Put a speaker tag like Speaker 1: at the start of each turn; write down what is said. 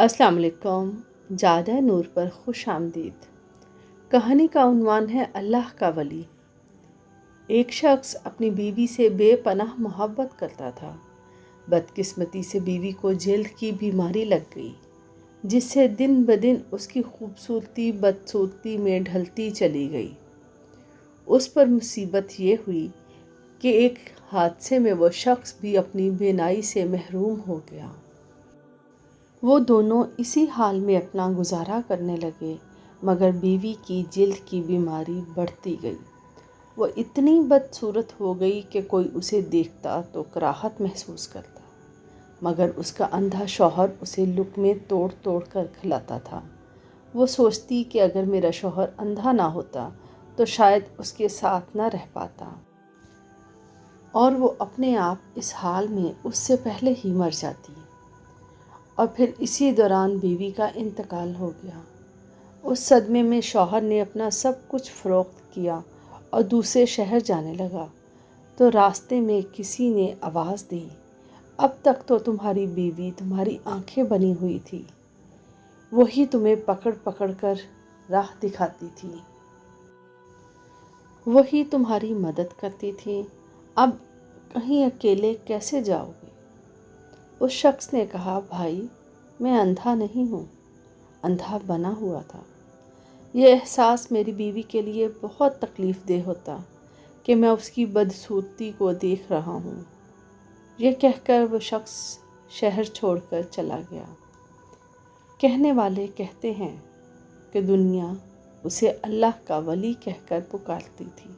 Speaker 1: السلام علیکم۔ جادہ نور پر خوش آمدید۔ کہانی کا عنوان ہے اللہ کا ولی۔ ایک شخص اپنی بیوی سے بے پناہ محبت کرتا تھا۔ بدقسمتی سے بیوی کو جلد کی بیماری لگ گئی، جس سے دن بدن اس کی خوبصورتی بدصورتی میں ڈھلتی چلی گئی۔ اس پر مصیبت یہ ہوئی کہ ایک حادثے میں وہ شخص بھی اپنی بینائی سے محروم ہو گیا۔ وہ دونوں اسی حال میں اپنا گزارا کرنے لگے، مگر بیوی کی جلد کی بیماری بڑھتی گئی۔ وہ اتنی بدصورت ہو گئی کہ کوئی اسے دیکھتا تو کراہت محسوس کرتا، مگر اس کا اندھا شوہر اسے لقمے توڑ توڑ کر کھلاتا تھا۔ وہ سوچتی کہ اگر میرا شوہر اندھا نہ ہوتا تو شاید اس کے ساتھ نہ رہ پاتا، اور وہ اپنے آپ اس حال میں اس سے پہلے ہی مر جاتی۔ اور پھر اسی دوران بیوی کا انتقال ہو گیا۔ اس صدمے میں شوہر نے اپنا سب کچھ فروخت کیا اور دوسرے شہر جانے لگا، تو راستے میں کسی نے آواز دی، اب تک تو تمہاری بیوی تمہاری آنکھیں بنی ہوئی تھی، وہی تمہیں پکڑ پکڑ کر راہ دکھاتی تھی، وہی تمہاری مدد کرتی تھی، اب کہیں اکیلے کیسے جاؤ گے؟ اس شخص نے کہا، بھائی میں اندھا نہیں ہوں، اندھا بنا ہوا تھا۔ یہ احساس میری بیوی کے لیے بہت تکلیف دہ ہوتا کہ میں اس کی بدصورتی کو دیکھ رہا ہوں۔ یہ کہہ کر وہ شخص شہر چھوڑ کر چلا گیا۔ کہنے والے کہتے ہیں کہ دنیا اسے اللہ کا ولی کہہ کر پکارتی تھی۔